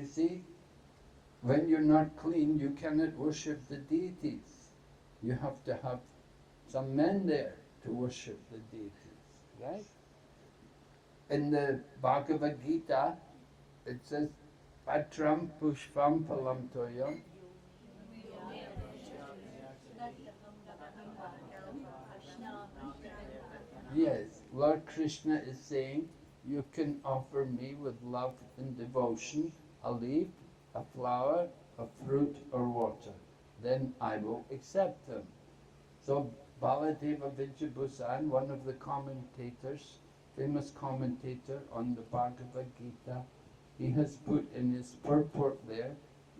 see, when you're not clean, you cannot worship the deities. You have to have some men there to worship the deities, right? In the Bhagavad Gita, it says, Patram Pushpam Phalam Toyam. Yes, Lord Krishna is saying, you can offer me with love and devotion a leaf, a flower, a fruit or water. Then I will accept them. So Baladeva Vijayabhusan, one of the commentators, famous commentator on the Bhagavad Gita, he has put in his purport there,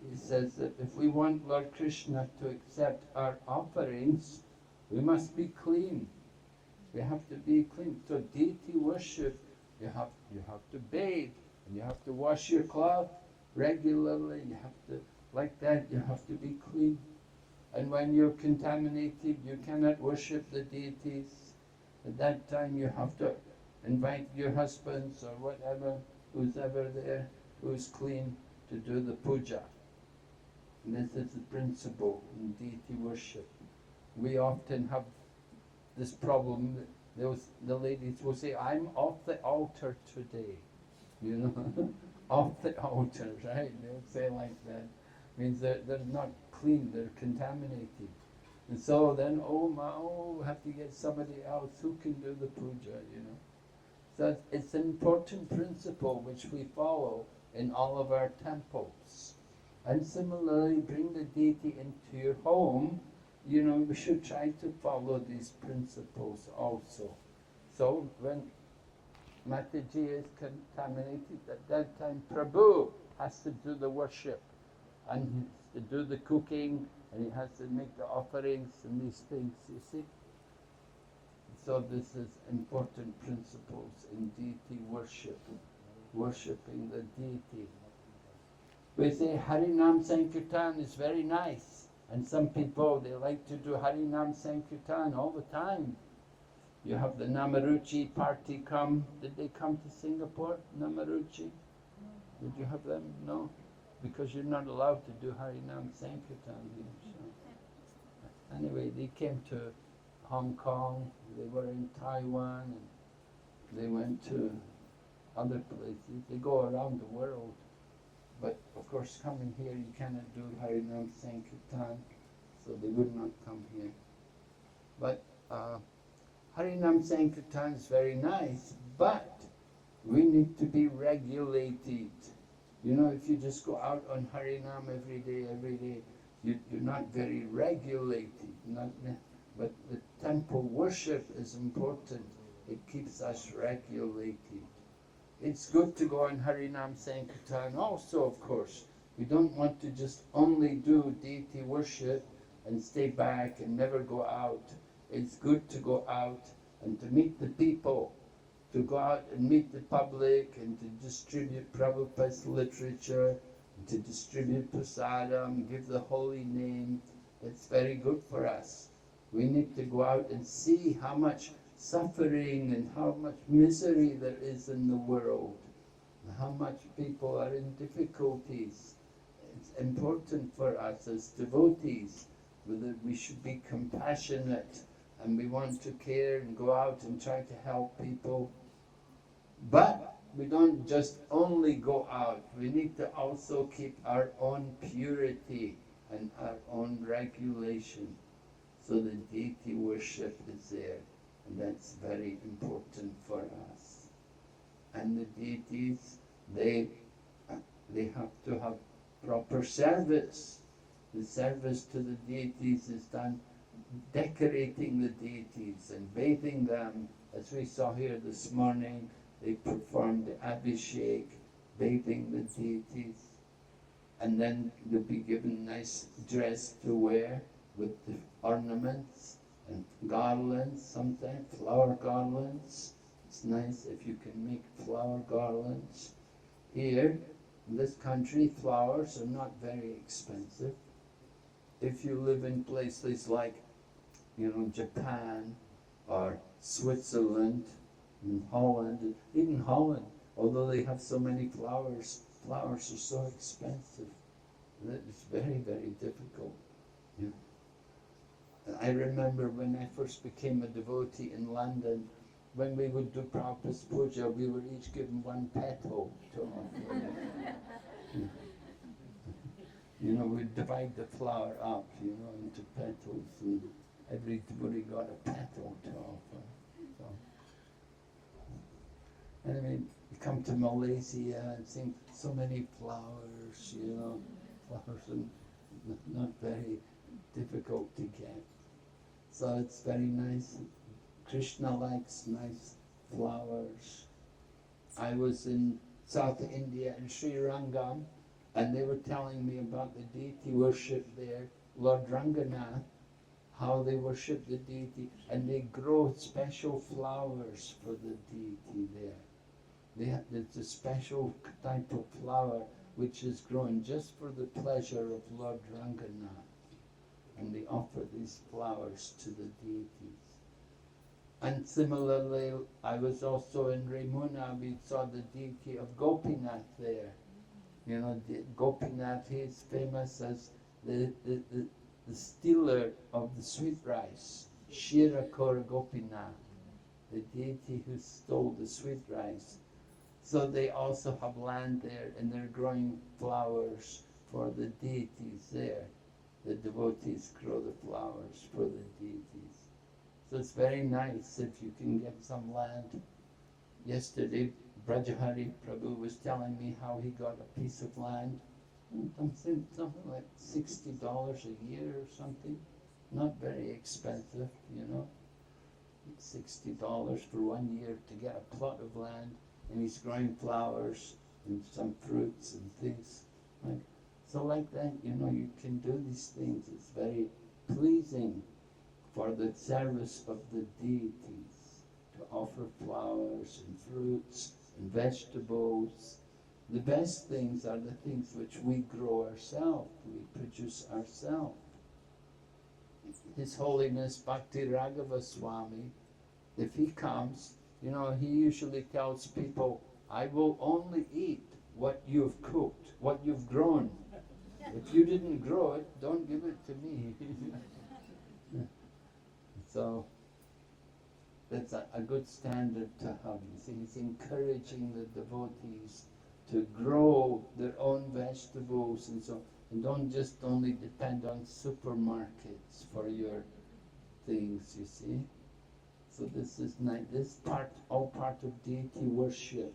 he says that if we want Lord Krishna to accept our offerings, we must be clean. We have to be clean. So deity worship, you have to bathe, and you have to wash your cloth regularly, you have to, like that, you have to be clean. And when you're contaminated, you cannot worship the deities. At that time you have to invite your husbands or whatever, who's ever there, who's clean, to do the puja. And this is the principle in deity worship. We often have this problem. The ladies will say, I'm off the altar today. You know, off the altar, right? They'll say like that. Means they're not clean, they're contaminated. And so then, we have to get somebody else who can do the puja, you know. So it's an important principle which we follow in all of our temples. And similarly, bring the deity into your home. You know, we should try to follow these principles also. So when Mataji is contaminated, at that time Prabhu has to do the worship, and he has to do the cooking, and he has to make the offerings and these things, you see. So this is important principles in deity worship, worshipping the deity. We say Harinam Sankirtan is very nice. And some people, they like to do Harinam Sankirtan all the time. You have the Namaruchi party come. Did they come to Singapore, Namaruchi? Did you have them? No? Because you're not allowed to do Harinam Sankirtan here. So. Anyway, they came to Hong Kong, they were in Taiwan, and they went to other places. They go around the world. But of course, coming here, you cannot do Harinam Sankirtan, so they would not come here. But Harinam Sankirtan is very nice, but we need to be regulated. You know, if you just go out on Harinam every day, you're not very regulated. But the temple worship is important. It keeps us regulated. It's good to go on Harinam Sankirtan also, of course. We don't want to just only do deity worship and stay back and never go out. It's good to go out and to meet the people, to go out and meet the public and to distribute Prabhupada's literature, and to distribute prasadam, give the holy name. It's very good for us. We need to go out and see how much suffering and how much misery there is in the world, how much people are in difficulties. It's important for us as devotees that we should be compassionate and we want to care and go out and try to help people. But we don't just only go out, we need to also keep our own purity and our own regulation, so the deity worship is there. And that's very important for us. And the deities, they have to have proper service. The service to the deities is done decorating the deities and bathing them. As we saw here this morning, they performed the abhishek, bathing the deities. And then they'll be given nice dress to wear with the ornaments and garlands, sometimes flower garlands. It's nice if you can make flower garlands. Here, in this country, flowers are not very expensive. If you live in places like, Japan or Switzerland and Holland, even Holland, although they have so many flowers, flowers are so expensive that it's very, very difficult. You know. I remember when I first became a devotee in London, when we would do Prabhupada's puja, we were each given one petal to offer. You know, we'd divide the flower up, you know, into petals, and everybody got a petal to offer. So, and I mean, you come to Malaysia and see so many flowers, you know, flowers are not very difficult to get. So it's very nice. Krishna likes nice flowers. I was in South India in Sri Rangam, and they were telling me about the deity worship there, Lord Ranganath, how they worship the deity, and they grow special flowers for the deity there. It's a special type of flower which is grown just for the pleasure of Lord Ranganath, and they offer these flowers to the deities. And similarly, I was also in Ramuna, we saw the deity of Gopinath there. You know, Gopinath, he is famous as the stealer of the sweet rice, Shirakora Gopinath, the deity who stole the sweet rice. So they also have land there, and they're growing flowers for the deities there. The devotees grow the flowers for the deities. So it's very nice if you can get some land. Yesterday, Brajahari Prabhu was telling me how he got a piece of land, something like $60 a year or something. Not very expensive, you know. $60 for 1 year to get a plot of land, and he's growing flowers and some fruits and things. So like that, you know, you can do these things. It's very pleasing for the service of the deities to offer flowers and fruits and vegetables. The best things are the things which we grow ourselves, we produce ourselves. His Holiness Bhakti Raghava Swami, if he comes, you know, he usually tells people, I will only eat what you've cooked, what you've grown. If you didn't grow it, don't give it to me. So that's a good standard to have. You see, he's encouraging the devotees to grow their own vegetables and so, and don't just only depend on supermarkets for your things, you see. So this is nice. This part, all part of deity worship.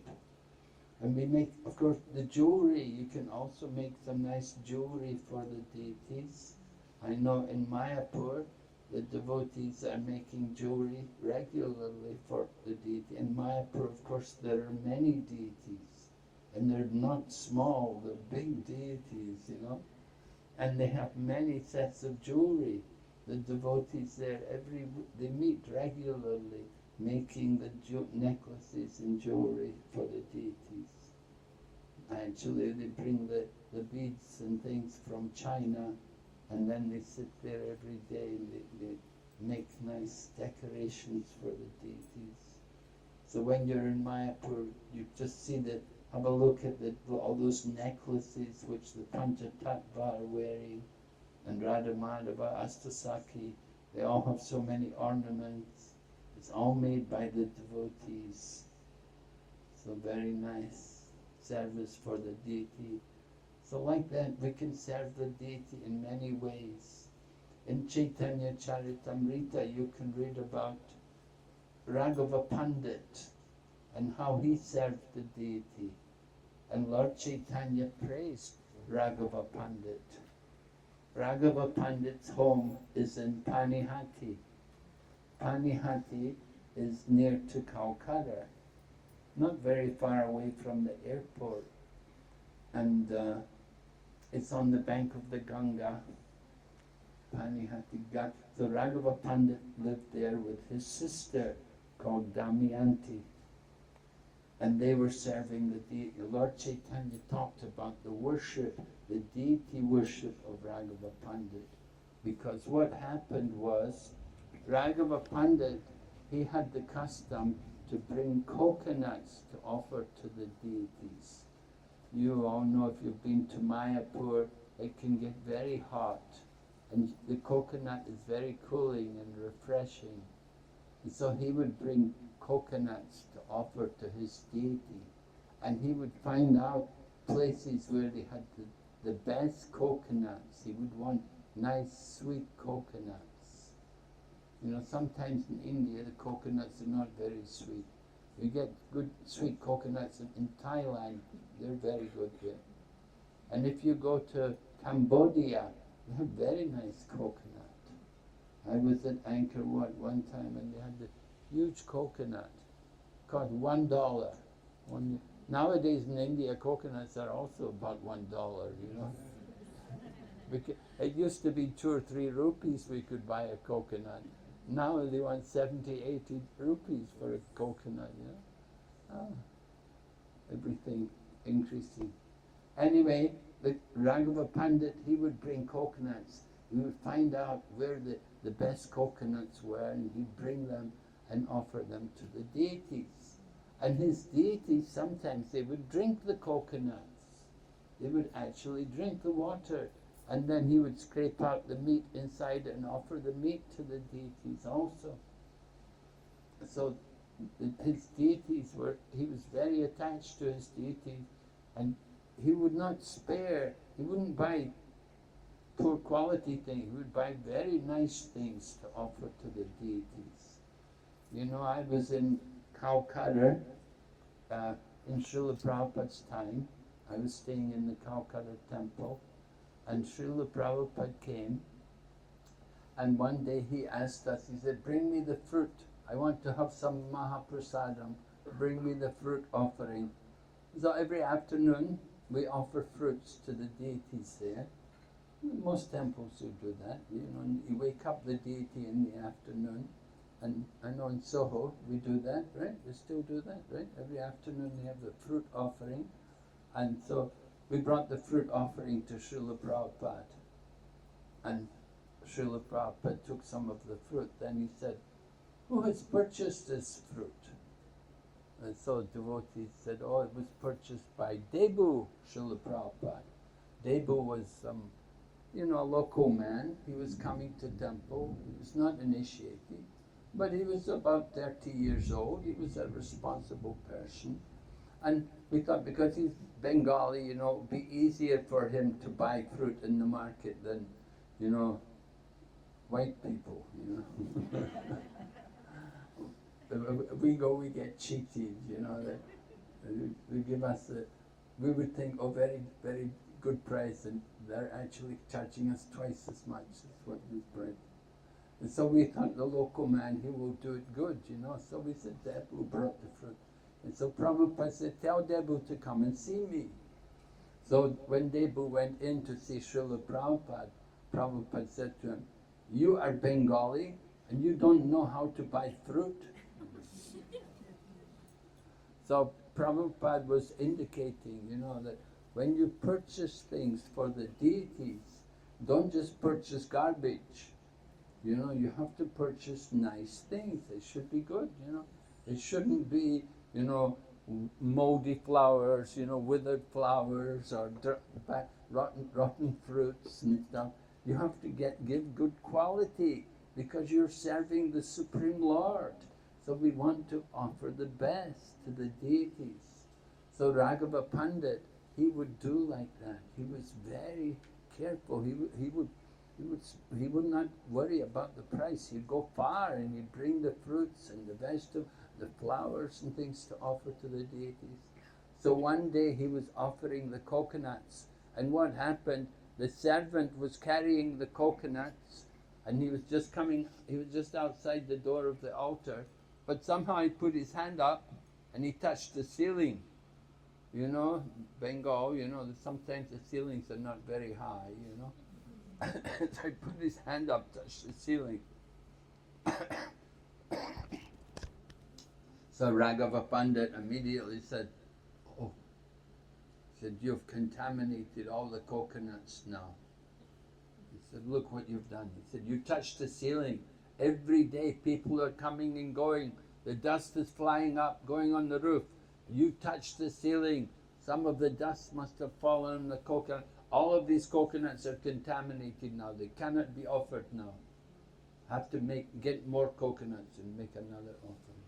And we make, of course, the jewelry. You can also make some nice jewelry for the deities. I know in Mayapur, the devotees are making jewelry regularly for the deity. In Mayapur, of course, there are many deities, and they're not small, they're big deities, you know. And they have many sets of jewelry. The devotees there, they meet regularly, making the necklaces and jewelry for the deities. Actually, they bring the beads and things from China, and then they sit there every day and they make nice decorations for the deities. So when you're in Mayapur, you just see have a look at all those necklaces which the Panchatattva are wearing, and Radha Madhava, Astasaki, they all have so many ornaments. It's all made by the devotees. So very nice service for the deity. So like that, we can serve the deity in many ways. In Chaitanya Charitamrita, you can read about Raghava Pandit and how he served the deity. And Lord Chaitanya praised Raghava Pandit. Raghava Pandit's home is in Panihati. Panihati is near to Calcutta, not very far away from the airport. And it's on the bank of the Ganga, Panihati Ghat. So Raghava Pandit lived there with his sister called Damayanti. And they were serving the deity. Lord Chaitanya talked about the worship, the deity worship of Raghava Pandit. Because what happened was, Raghava Pandit, he had the custom to bring coconuts to offer to the deities. You all know if you've been to Mayapur, it can get very hot. And the coconut is very cooling and refreshing. And so he would bring coconuts to offer to his deity. And he would find out places where they had the best coconuts. He would want nice, sweet coconuts. You know, sometimes in India the coconuts are not very sweet. You get good sweet coconuts in Thailand, they're very good here. And if you go to Cambodia, they have very nice coconut. I was at Angkor Wat one time and they had the huge coconut, cost $1. Nowadays in India, coconuts are also about $1, you know. It used to be 2 or 3 rupees we could buy a coconut. Now they want 70, 80 rupees for a coconut, you know. Everything increasing. Anyway, the Raghava Pandit, he would bring coconuts. He would find out where the best coconuts were and he'd bring them and offer them to the deities. And his deities, sometimes they would drink the coconuts. They would actually drink the water. And then he would scrape out the meat inside and offer the meat to the deities also. So his deities he was very attached to his deities, and he would not spare, he wouldn't buy poor quality things, he would buy very nice things to offer to the deities. You know, I was in Calcutta in Srila Prabhupada's time. I was staying in the Calcutta temple, and Srila Prabhupada came, and one day he asked us, he said, bring me the fruit. I want to have some Mahaprasadam. Bring me the fruit offering. So every afternoon we offer fruits to the deities there. Most temples will do that. You know, you wake up the deity in the afternoon. And I know in Soho we do that, right? We still do that, right? Every afternoon we have the fruit offering. And so we brought the fruit offering to Srila Prabhupada. And Srila Prabhupada took some of the fruit. Then he said, who has purchased this fruit? And so devotees said, oh, it was purchased by Debu, Srila Prabhupada. Debu was a local man. He was coming to temple. He was not initiated, but he was about 30 years old. He was a responsible person. And we thought because he's Bengali, it would be easier for him to buy fruit in the market than, white people, we get cheated, they give us we would think, oh, very, very good price, and they're actually charging us twice as much as what we bring. And so we thought the local man, he will do it good, So we said, Debu brought the fruit. And so Prabhupada said, tell Debu to come and see me. So when Debu went in to see Srila Prabhupada, Prabhupada said to him, you are Bengali and you don't know how to buy fruit? So Prabhupada was indicating, that when you purchase things for the deities, don't just purchase garbage. You have to purchase nice things. They should be good, It shouldn't be, moldy flowers, withered flowers or rotten fruits and stuff. You have to give good quality because you're serving the Supreme Lord. So we want to offer the best to the deities. So Raghava Pandit, he would do like that. He was very careful. He would not worry about the price. He'd go far and he'd bring the fruits and the vegetables, the flowers and things to offer to the deities. So one day he was offering the coconuts, and what happened, the servant was carrying the coconuts, and he was just outside the door of the altar, but somehow he put his hand up and he touched the ceiling. Bengal, sometimes the ceilings are not very high, So he put his hand up, touched the ceiling. So Raghava Pandit immediately said, oh, you've contaminated all the coconuts now. He said, look what you've done. He said, you touched the ceiling. Every day people are coming and going. The dust is flying up, going on the roof. You touched the ceiling. Some of the dust must have fallen on the coconut. All of these coconuts are contaminated now. They cannot be offered now. Have to get more coconuts and make another offering.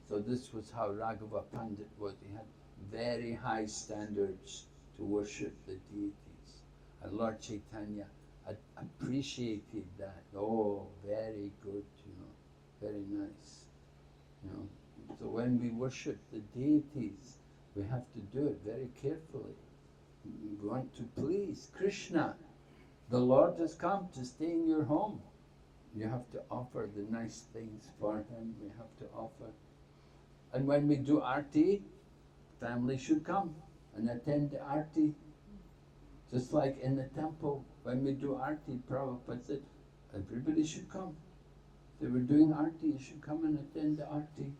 So this was how Raghava Pandit was. He had very high standards to worship the deities. And Lord Chaitanya had appreciated that. Oh, very good, very nice. So when we worship the deities, we have to do it very carefully. We want to please Krishna. The Lord has come to stay in your home. You have to offer the nice things for him. We have to offer. And when we do arti, family should come and attend the arti. Just like in the temple, when we do arti, Prabhupada said, everybody should come. If they were doing arti, you should come and attend the arti.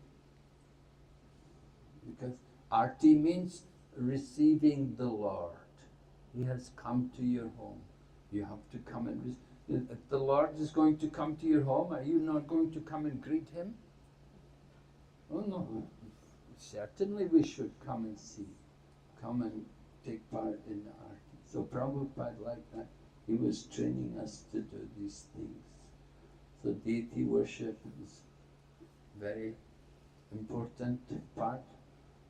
Because arti means receiving the Lord. He has come to your home. You have to come and receive. If the Lord is going to come to your home, are you not going to come and greet him? Oh no, certainly we should come and see, come and take part in the arti. So Prabhupada, like that, he was training us to do these things. So deity worship is very important part.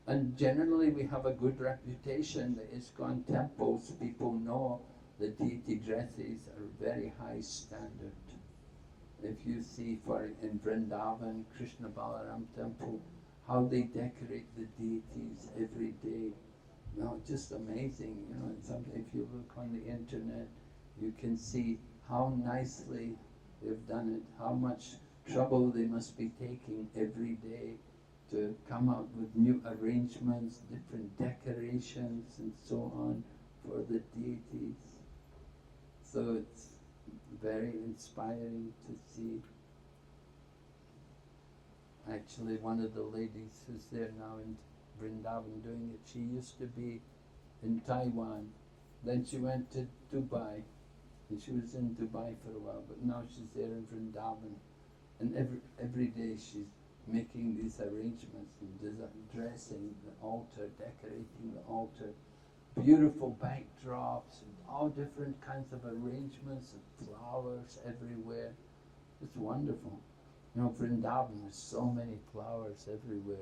And generally we have a good reputation. The ISKCON temples, people know the deity dresses are very high standard. If you see in Vrindavan, Krishna Balaram temple, how they decorate the deities every day. Just amazing. If you look on the internet, you can see how nicely they've done it, how much trouble they must be taking every day to come out with new arrangements, different decorations and so on for the deities. So it's very inspiring to see. Actually, one of the ladies who's there now in Vrindavan doing it, she used to be in Taiwan. Then she went to Dubai, and she was in Dubai for a while, but now she's there in Vrindavan. And every day she's making these arrangements and dressing the altar, decorating the altar, beautiful backdrops, and all different kinds of arrangements and flowers everywhere. It's wonderful. Vrindavan, there's so many flowers everywhere,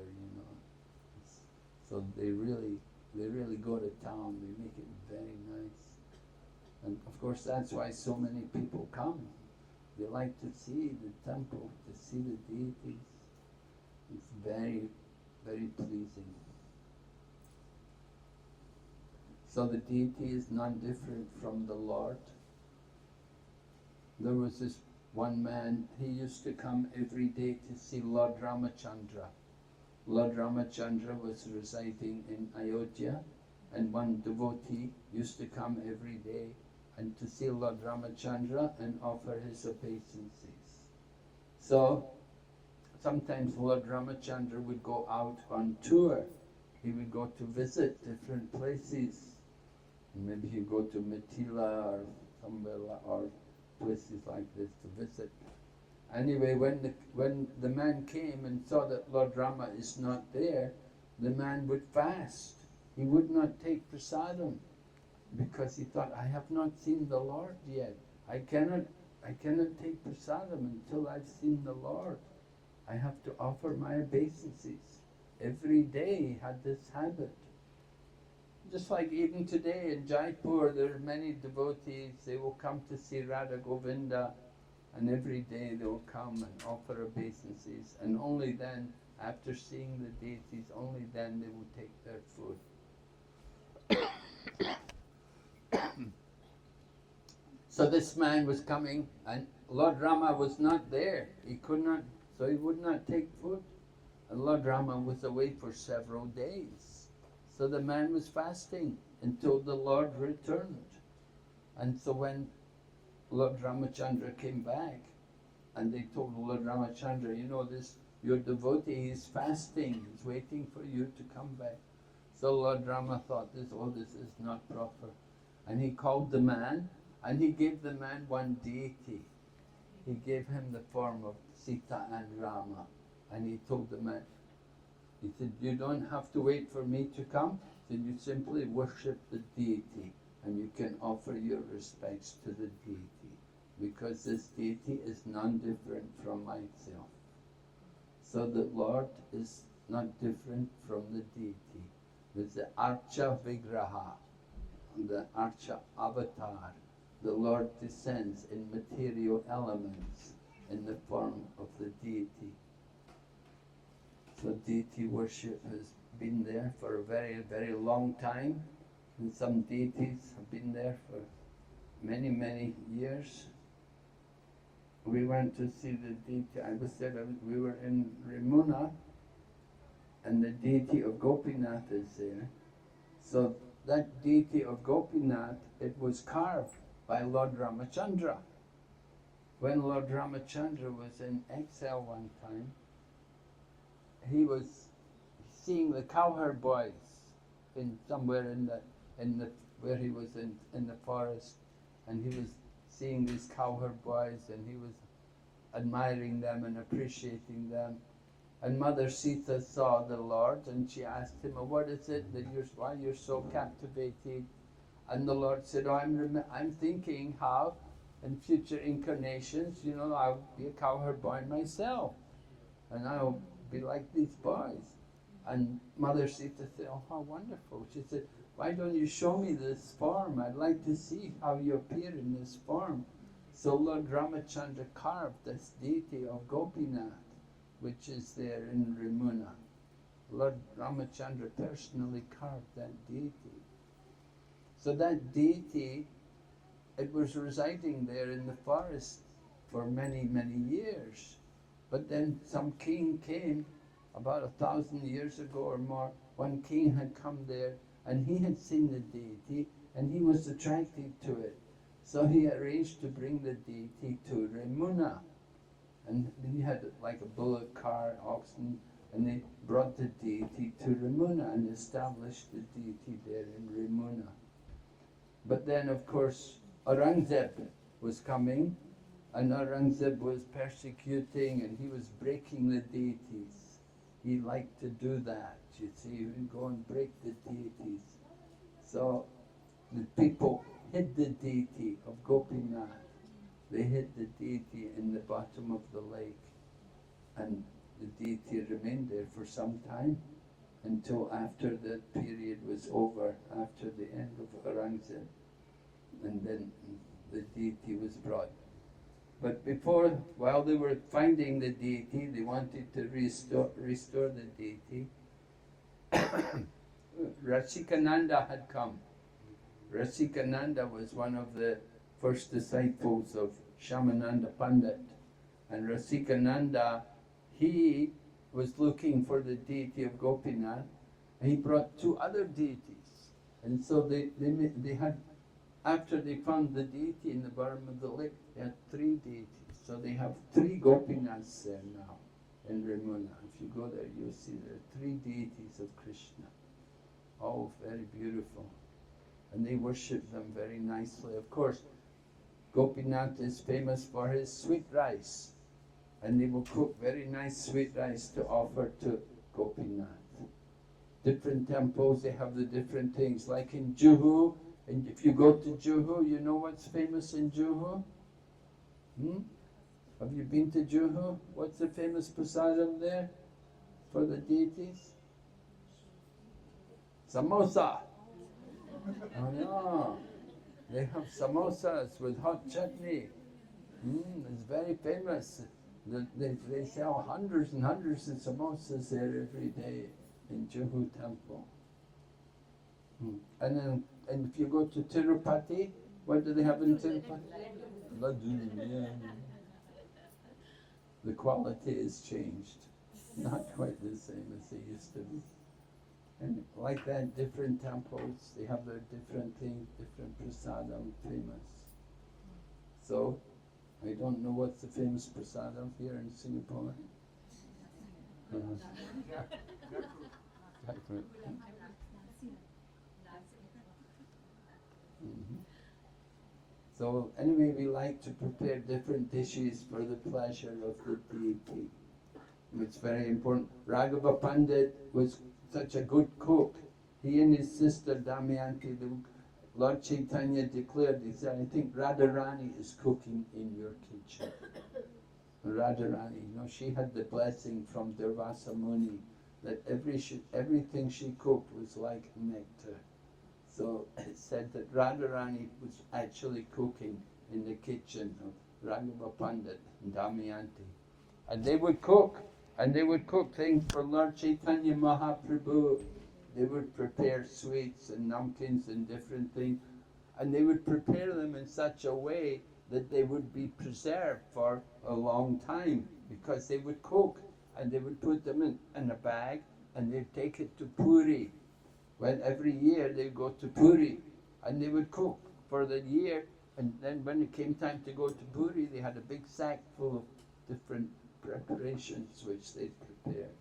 So they really go to town. They make it very nice. And of course that's why so many people come. They like to see the temple, to see the deities. It's very, very pleasing. So the deity is non-different from the Lord. There was this one man, he used to come every day to see Lord Ramachandra. Lord Ramachandra was residing in Ayodhya, and one devotee used to come every day and to see Lord Ramachandra and offer his obeisances. So sometimes Lord Ramachandra would go out on tour. He would go to visit different places. Maybe he'd go to Mithila or somewhere or places like this to visit. Anyway, when the man came and saw that Lord Rama is not there, the man would fast. He would not take prasadam because he thought, I have not seen the Lord yet. I cannot take prasadam until I've seen the Lord. I have to offer my obeisances. Every day he had this habit. Just like even today in Jaipur, there are many devotees, they will come to see Radha Govinda, and every day they will come and offer obeisances, and only then, after seeing the deities, only then they will take their food. So this man was coming, and Lord Rama was not there. He could not, so he would not take food. And Lord Rama was away for several days. So the man was fasting until the Lord returned. And so when Lord Ramachandra came back, and they told Lord Ramachandra, your devotee is fasting, he's waiting for you to come back. So Lord Rama thought, this is not proper. And he called the man, and he gave the man one deity. He gave him the form of Sita and Rama. And he told the man, He said, you don't have to wait for me to come. He said, you simply worship the deity and you can offer your respects to the deity, because this deity is none different from myself. So the Lord is not different from the deity. There's the Archa Vigraha, the Archa Avatar. The Lord descends in material elements in the form of the deity. So deity worship has been there for a very, very long time, and some deities have been there for many, many years. We went to see the deity. We were in Ramuna, and the deity of Gopinath is there. So that deity of Gopinath, it was carved by Lord Ramachandra. When Lord Ramachandra was in exile one time, he was seeing the cowherd boys in somewhere where he was in the forest, and he was seeing these cowherd boys, and he was admiring them and appreciating them. And Mother Sita saw the Lord, and she asked him, "Oh, what is it that why you're so captivated?" And the Lord said, "Oh, I'm thinking how in future incarnations, I'll be a cowherd boy myself, and I'll be like these boys." And Mother Sita said, "Oh, how wonderful." She said, "Why don't you show me this form? I'd like to see how you appear in this form." So Lord Ramachandra carved this deity of Gopinath, which is there in Ramuna. Lord Ramachandra personally carved that deity. So that deity, it was residing there in the forest for many, many years. But then some king came, about 1,000 years ago or more. One king had come there, and he had seen the deity, and he was attracted to it. So he arranged to bring the deity to Ramuna. And he had like a bullock cart, oxen, and they brought the deity to Ramuna and established the deity there in Ramuna. But then, of course, Aurangzeb was coming, and Aurangzeb was persecuting, and he was breaking the deities. He liked to do that, you see, he would go and break the deities. So the people hid the deity of Gopinath. They hid the deity in the bottom of the lake, and the deity remained there for some time until after the period was over, after the end of Aurangzeb, and then the deity was brought. But while they were finding the deity, they wanted to restore the deity. Rasikananda had come. Rasikananda was one of the first disciples of Shamananda Pandit. And Rasikananda, he was looking for the deity of Gopinath, and he brought two other deities. And so they had, after they found the deity in the bottom of the lake, they had three deities. So they have three Gopinaths there now in Ramuna. If you go there, you'll see there are three deities of Krishna. All very beautiful. And they worship them very nicely. Of course, Gopinath is famous for his sweet rice. And they will cook very nice sweet rice to offer to Gopinath. Different temples, they have the different things. Like in Juhu, and if you go to Juhu, you know what's famous in Juhu? Have you been to Juhu? What's the famous prasadam there for the deities? Samosa. Oh no, they have samosas with hot chutney. It's very famous. They sell hundreds and hundreds of samosas there every day in Juhu temple. And if you go to Tirupati, what do they have in Tirupati? Laddu, yeah. The quality has changed. Not quite the same as they used to be. And like that, different temples, they have their different things, different prasadam famous. So, I don't know what's the famous prasadam here in Singapore. So anyway, we like to prepare different dishes for the pleasure of the deity. It's very important. Raghava Pandit was such a good cook. He and his sister Damayanti, Lord Chaitanya declared, he said, I think Radharani is cooking in your kitchen. Radharani, she had the blessing from Durvasa Muni that everything she cooked was like nectar. So it said that Radharani was actually cooking in the kitchen of Raghava Pandit and Damayanti. And they would cook things for Lord Chaitanya Mahaprabhu. They would prepare sweets and namkins and different things, and they would prepare them in such a way that they would be preserved for a long time, because they would cook and they would put them in a bag and they'd take it to Puri. When every year they'd go to Puri and they would cook for the year, and then when it came time to go to Puri, they had a big sack full of different preparations which they'd prepared.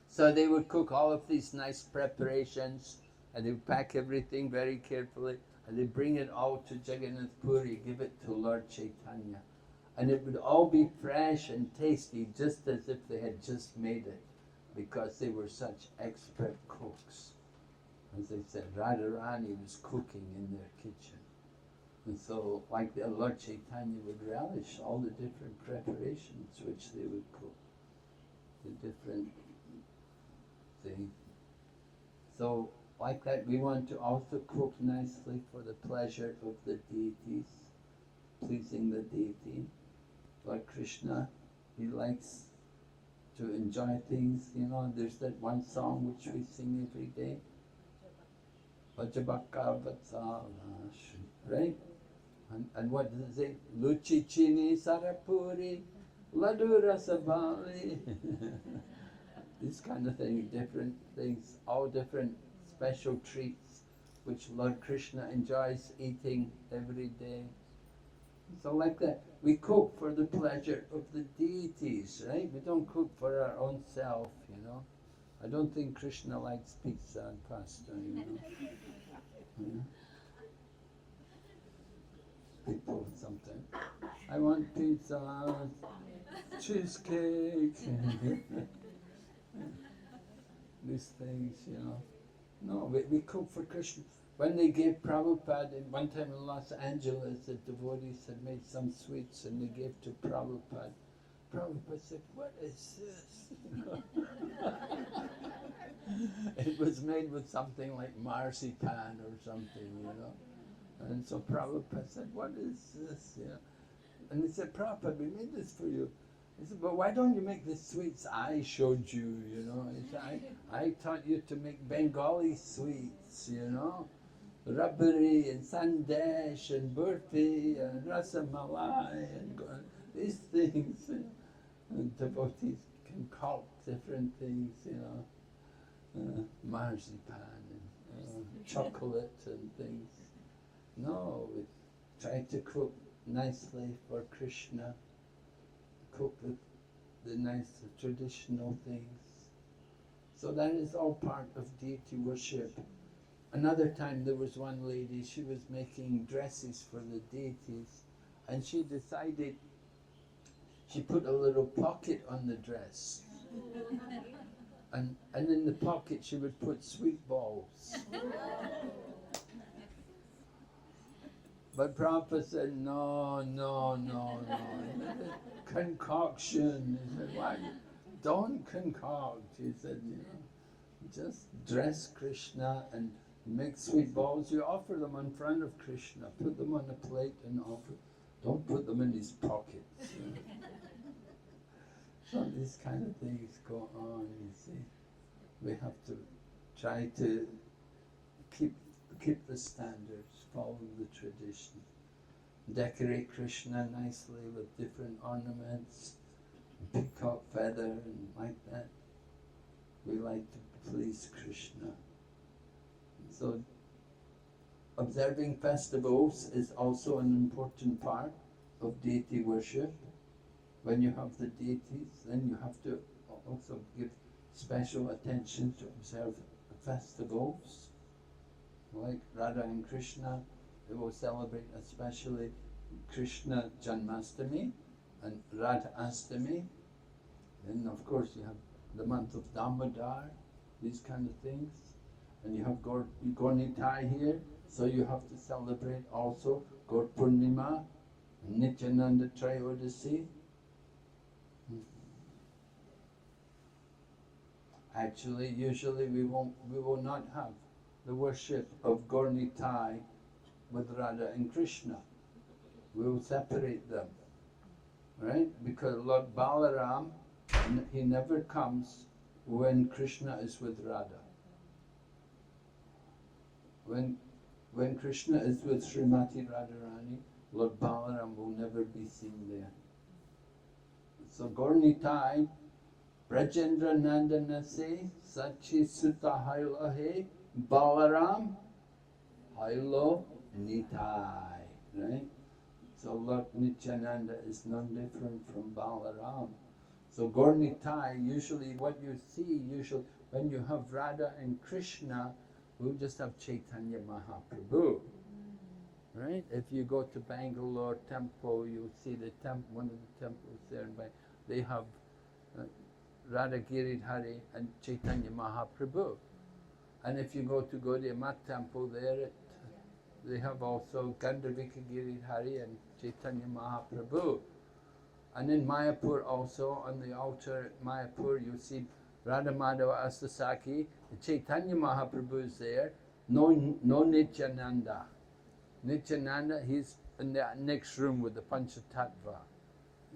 So they would cook all of these nice preparations, and they would pack everything very carefully, and they bring it all to Jagannath Puri, give it to Lord Chaitanya. And it would all be fresh and tasty, just as if they had just made it, because they were such expert cooks. As I said, Radharani was cooking in their kitchen. And so, like the Lord Chaitanya would relish all the different preparations which they would cook, the different things. So, like that, we want to also cook nicely for the pleasure of the deities, pleasing the deity. Lord Krishna, he likes to enjoy things, there's that one song which we sing every day, Vajabaka Vatsala, right? And what does it say? Luchi Chini Sarapuri, Ladu Rasabali. This kind of thing, different things, all different special treats which Lord Krishna enjoys eating every day. So like that, we cook for the pleasure of the deities, right? We don't cook for our own self, I don't think Krishna likes pizza and pasta, Yeah. People sometimes, I want pizza, cheesecake, these things, No, we cook for Krishna. When they gave Prabhupada, one time in Los Angeles, the devotees had made some sweets and they gave to Prabhupada. Prabhupada said, what is this? It was made with something like marzipan or something, And so Prabhupada said, what is this? And they said, Prabhupada, we made this for you. He said, but why don't you make the sweets I showed you, He said, I taught you to make Bengali sweets, Rabari and Sandesh and Burfi and Rasamalai and these things. And devotees concoct different things, marzipan and chocolate and things. No, we try to cook nicely for Krishna, cook with the nice traditional things. So that is all part of deity worship. Another time there was one lady, she was making dresses for the deities, and she decided, she put a little pocket on the dress. And in the pocket she would put sweet balls. But Prabhupada said, no. Concoction. He said, why? Don't concoct. He said, just dress Krishna and make sweet balls. You offer them in front of Krishna. Put them on a plate and offer. Don't put them in his pockets. So these kind of things go on, you see. We have to try to keep the standards, follow the tradition. Decorate Krishna nicely with different ornaments, peacock feather and like that. We like to please Krishna. So observing festivals is also an important part of deity worship. When you have the deities, then you have to also give special attention to observe festivals. Like Radha and Krishna, they will celebrate especially Krishna Janmastami, and Radha Astami. Then of course you have the month of Damodar, these kind of things. And you have Gornitai here, so you have to celebrate also Gaur Purnima, Nityananda Trayodasi. Actually, usually we will not have the worship of Gornitai with Radha and Krishna. We will separate them, right? Because Lord Balaram, he never comes when Krishna is with Radha. When Krishna is with Srimati Radharani, Lord Balaram will never be seen there. So Gornitai, Brajendra Nandanase, Sachi Sutta Hailahe, Balaram, Hailo Nitai, right? So Lord Nityananda is no different from Balaram. So Gornitai, usually what you see, when you have Radha and Krishna, we'll just have Chaitanya Mahaprabhu, right? If you go to Bangalore temple, you'll see one of the temples there, they have Radha Giridhari and Chaitanya Mahaprabhu. And if you go to Gaudiya Math temple there, they have also Gandharvika Giridhari and Chaitanya Mahaprabhu. And in Mayapur also, on the altar at Mayapur, you see Radha Madhava Astasaki, Chaitanya Mahaprabhu is there, no Nityananda. Nityananda, he's in the next room with the Panchatattva,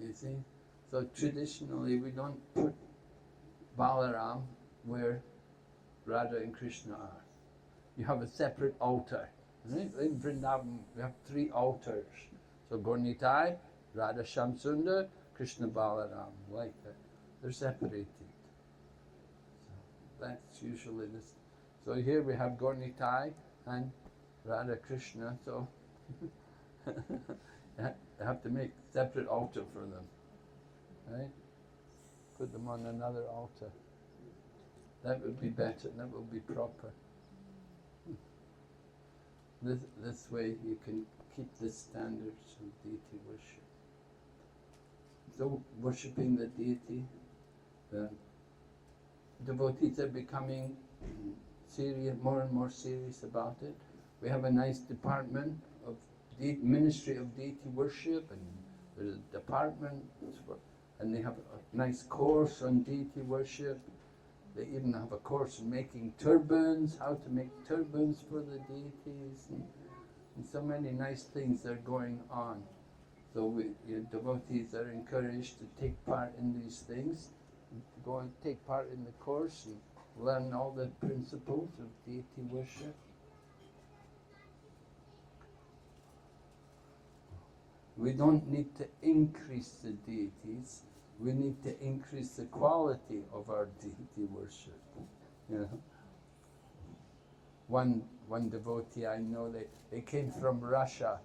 you see. So traditionally we don't put Balaram where Radha and Krishna are. You have a separate altar. Right? In Vrindavan we have 3 altars. So Gornitai, Radha Shamsundar, Krishna Balaram, like that. They're separated. So that's usually this. So here we have Gornitai and Radha Krishna, so you have to make separate altar for them. Right? Put them on another altar. That would be better, that would be proper. This way you can keep the standards of deity worship. So worshipping the deity, the devotees are becoming serious, more and more serious about it. We have a nice department of Ministry of Deity Worship, and there's a department, and they have a nice course on deity worship. They even have a course in making turbans, how to make turbans for the deities, and so many nice things are going on. So devotees are encouraged to take part in these things, go and take part in the course and learn all the principles of deity worship. We don't need to increase the deities, we need to increase the quality of our deity worship. You know? One devotee I know, they came from Russia,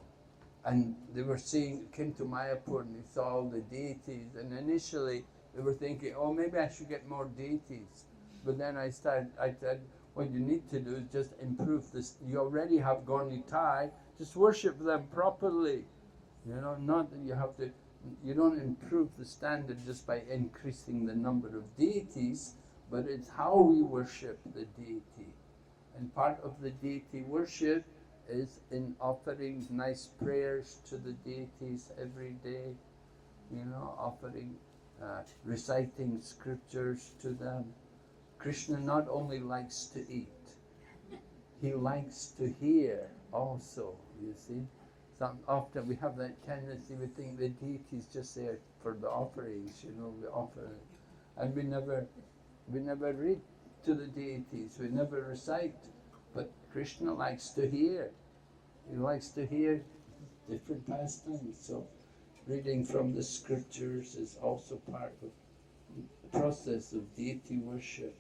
and they were came to Mayapur and they saw all the deities, and initially they were thinking, oh, maybe I should get more deities. But then I said, what you need to do is just improve this. You already have Gornitai, just worship them properly. You know, not that you don't improve the standard just by increasing the number of deities, but it's how we worship the deity. And part of the deity worship is in offering nice prayers to the deities every day, you know, offering, reciting scriptures to them. Krishna not only likes to eat, he likes to hear also, you see. Often we have that tendency, we think the deity is just there for the offerings, you know, we offer it. And we never read to the deities, we never recite. But Krishna likes to hear. He likes to hear different pastimes. So reading from the scriptures is also part of the process of deity worship.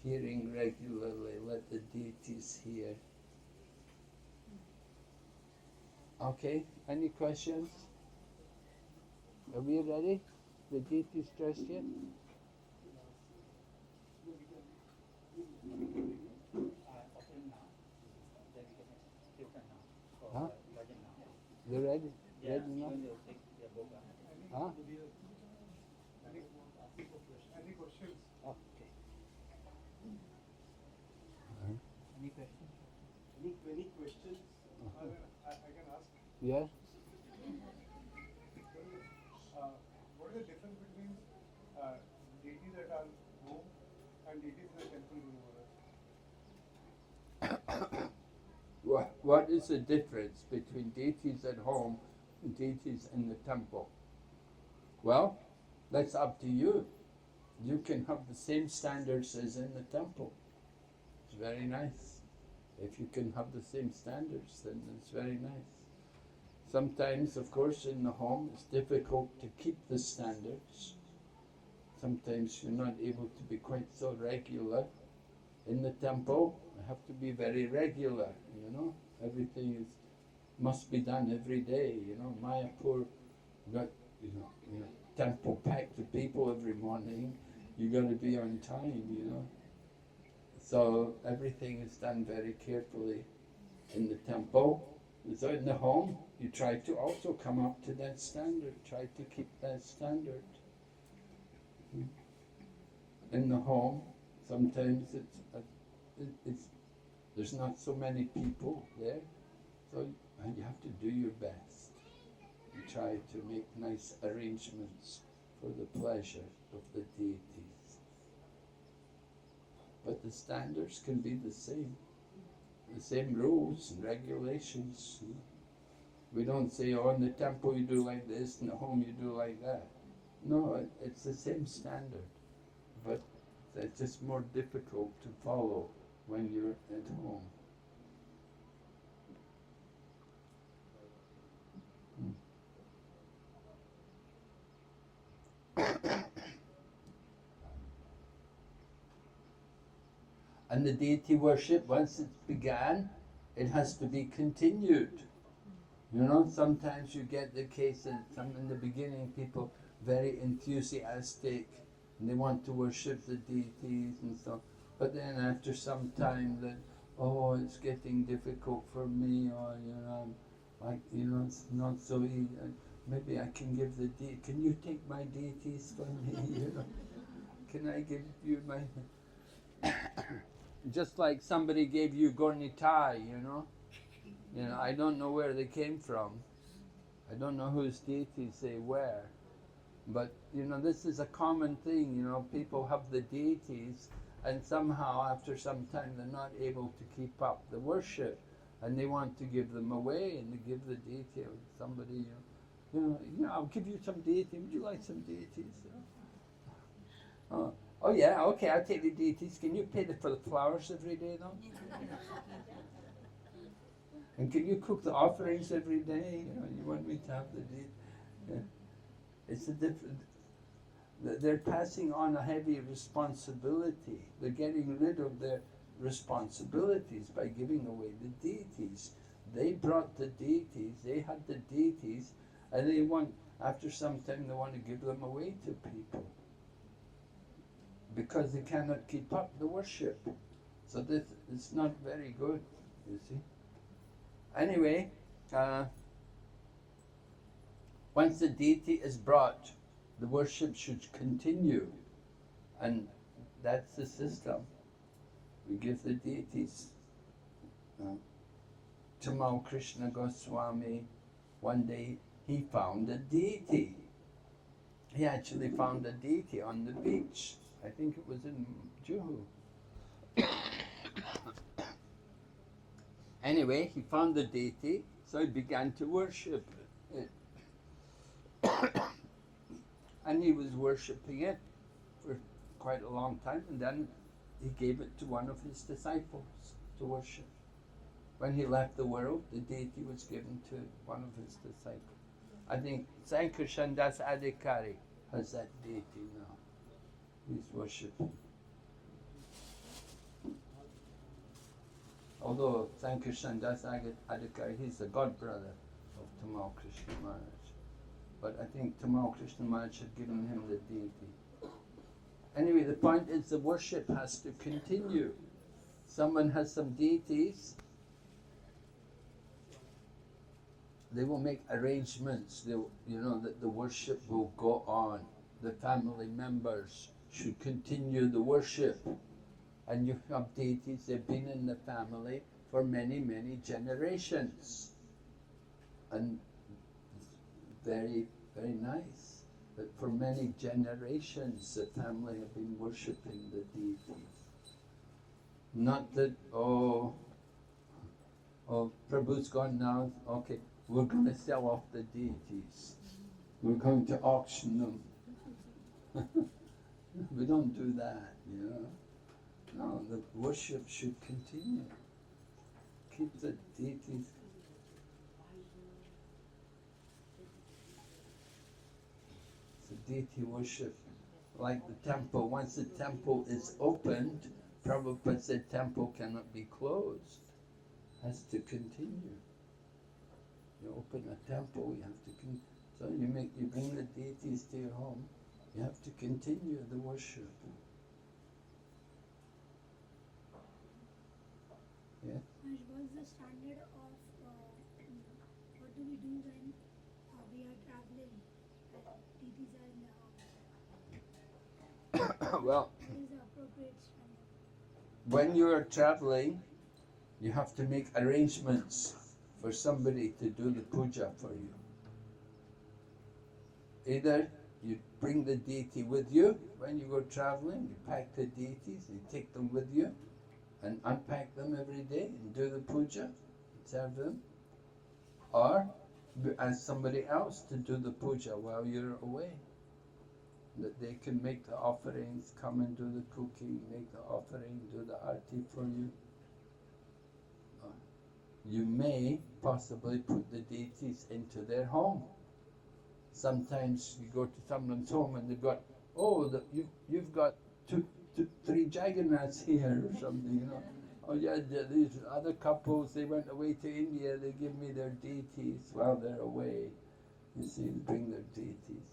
Hearing regularly, let the deities hear. Okay, any questions? Are we ready? The deities dressed yet? Huh? You ready? Ready now? Huh? Any questions? Okay. Any questions? Any questions I can ask? Yes? What is the difference between deities at our home and deities in the temple, Guru Maharaj? What is the difference between deities at home and deities in the temple? Well, that's up to you. You can have the same standards as in the temple. It's very nice. If you can have the same standards, then it's very nice. Sometimes, of course, in the home it's difficult to keep the standards. Sometimes you're not able to be quite so regular. In the temple, you have to be very regular, you know. Everything must be done every day, you know. Mayapur got, you know, temple packed with people every morning. You got to be on time, you know. So everything is done very carefully in the temple. So in the home, you try to also come up to that standard. Try to keep that standard. In the home, sometimes there's not so many people there, so you have to do your best. You try to make nice arrangements for the pleasure of the deities. But the standards can be the same rules and regulations. We don't say, oh, in the temple you do like this, in the home you do like that. No, it's the same standard, but it's just more difficult to follow when you're at home. And the deity worship, once it's began, it has to be continued. You know, sometimes you get the case that in the beginning people very enthusiastic and they want to worship the deities and so, but then after some time that, oh, it's getting difficult for me, or you know, like, you know, it's not so easy. Maybe I can give the deity. Can you take my deities for me? You know, can I give you my? Just like somebody gave you Gornitai, you know. I don't know where they came from. I don't know whose deities they were. But, you know, this is a common thing, you know, people have the deities and somehow after some time they're not able to keep up the worship and they want to give them away and they give the deity to somebody, I'll give you some deity, would you like some deities? Oh yeah, okay, I'll take the deities. Can you pay for the flowers every day though? And can you cook the offerings every day? You want me to have the deity? Yeah. It's a different. They're passing on a heavy responsibility. They're getting rid of their responsibilities by giving away the deities. They brought the deities, they had the deities, and after some time they want to give them away to people. Because they cannot keep up the worship. So this is not very good, you see. Anyway, once the deity is brought, the worship should continue. And that's the system. We give the deities. Tamal Krishna Goswami, one day he found a deity. He actually found a deity on the beach. I think it was in Juhu. Anyway, he found the deity, so he began to worship it. And he was worshipping it for quite a long time, and then he gave it to one of his disciples to worship. When he left the world, the deity was given to one of his disciples. I think Sankarshan Das Adhikari has that deity now. He's worshipping. Although Sankarshan Das Adhikari, he's the god brother of Tamal Krishna Maharaj. But I think Tamal Krishna Maharaj had given him the deity. Anyway, the point is the worship has to continue. Someone has some deities, they will make arrangements. They'll, you know, that the worship will go on. The family members should continue the worship. And you have deities, they've been in the family for many, many generations. And it's very, very nice that for many generations the family have been worshipping the deities. Not that, oh, Prabhu's gone now, okay, we're going to sell off the deities. We're going to auction them. We don't do that, you know. No, the worship should continue. Keep the deities. It's a deity worship. Like the temple, once the temple is opened, Prabhupada said temple cannot be closed. Has to continue. You open a temple, you have to so you bring the deities to your home, you have to continue the worship. Yeah. What's the standard of what do we do when we are traveling and deities are in the house? Well, What is the appropriate standard? when you are traveling, you have to make arrangements for somebody to do the puja for you. Either you bring the deity with you when you go traveling, you pack the deities, you take them with you, and unpack them every day and do the puja, serve them, or ask somebody else to do the puja while you're away. That they can make the offerings, come and do the cooking, make the offering, do the arti for you. You may possibly put the deities into their home. Sometimes you go to someone's home and they've got, you've got three Jagannaths here or something, you know. Oh yeah, these other couples, they went away to India, they give me their deities while they're away. You see, bring their deities.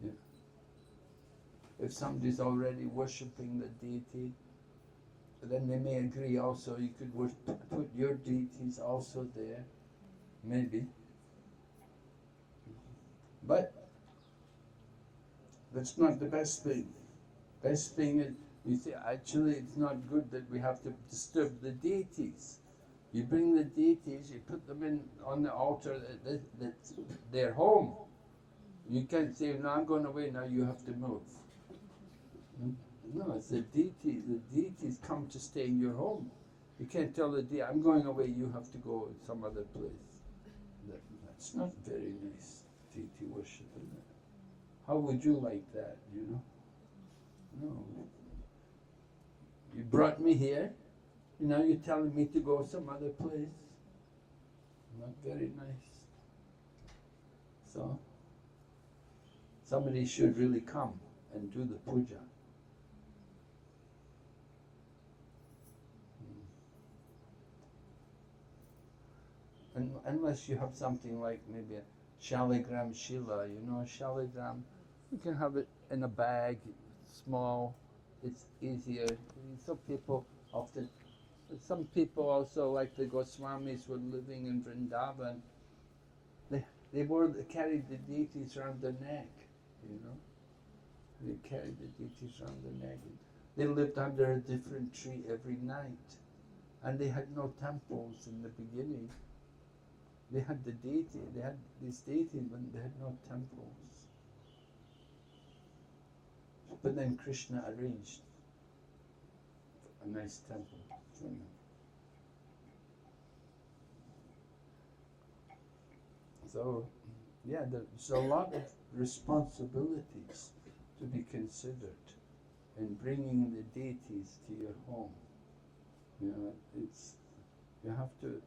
Yeah. If somebody's already worshipping the deity, then they may agree also, you could put your deities also there, maybe. But that's not the best thing. Best thing is, you see, actually it's not good that we have to disturb the deities. You bring the deities, you put them in on the altar, that's their home. You can't say, no, I'm going away, now you have to move. No, it's the deity. The deities come to stay in your home. You can't tell the deity, I'm going away, you have to go some other place. That's not very nice, deity worship, is it? How would you like that, you know? No. You brought me here, now you're telling me to go some other place. Not very nice. So, somebody should really come and do the puja. Unless you have something like maybe a Shaligram Shila, you know, a Shaligram, you can have it in a bag, small, it's easier. Some people also, like the Goswamis were living in Vrindavan, they carried the deities around their neck, you know. They carried the deities around their neck. They lived under a different tree every night. And they had no temples in the beginning. They had the deity, they had these deities, but they had no temples. But then Krishna arranged a nice temple for them. So, yeah, there's a lot of responsibilities to be considered in bringing the deities to your home. You know, you have to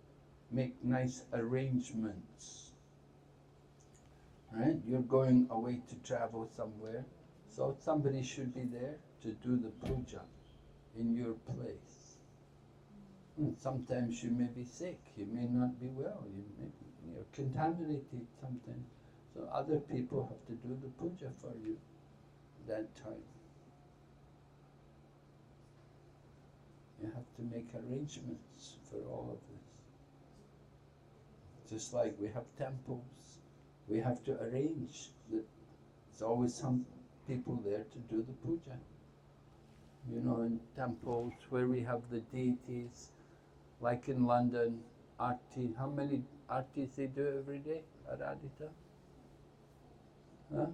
make nice arrangements. Right? You're going away to travel somewhere, so somebody should be there to do the puja in your place. And sometimes you may be sick, you may not be well, you're contaminated sometimes. So other people have to do the puja for you that time. You have to make arrangements for all of this. just like we have temples. We have to arrange that there's always some people there to do the puja. You know, in temples where we have the deities, like in London, arti. How many artis they do every day, Aradhita? Huh?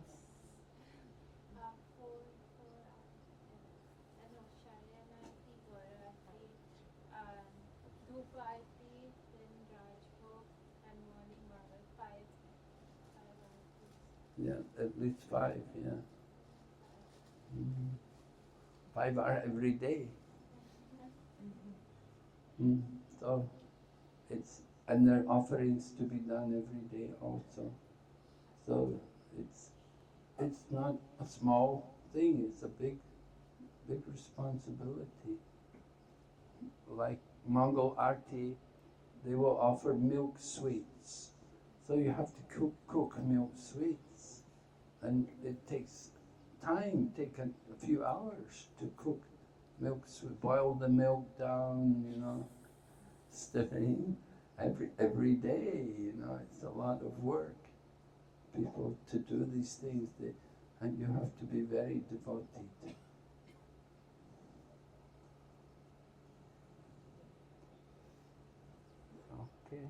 Yeah, at least 5, yeah. Mm. 5 are every day. So it's, and there are offerings to be done every day also. So it's not a small thing, it's a big responsibility. Like Mongol Arti, they will offer milk sweets. So you have to cook milk sweets. And it takes time, take a few hours to cook milk sweet, boil the milk down, you know, stirring every day, you know, it's a lot of work. People to do these things, and you have to be very devoted. Okay.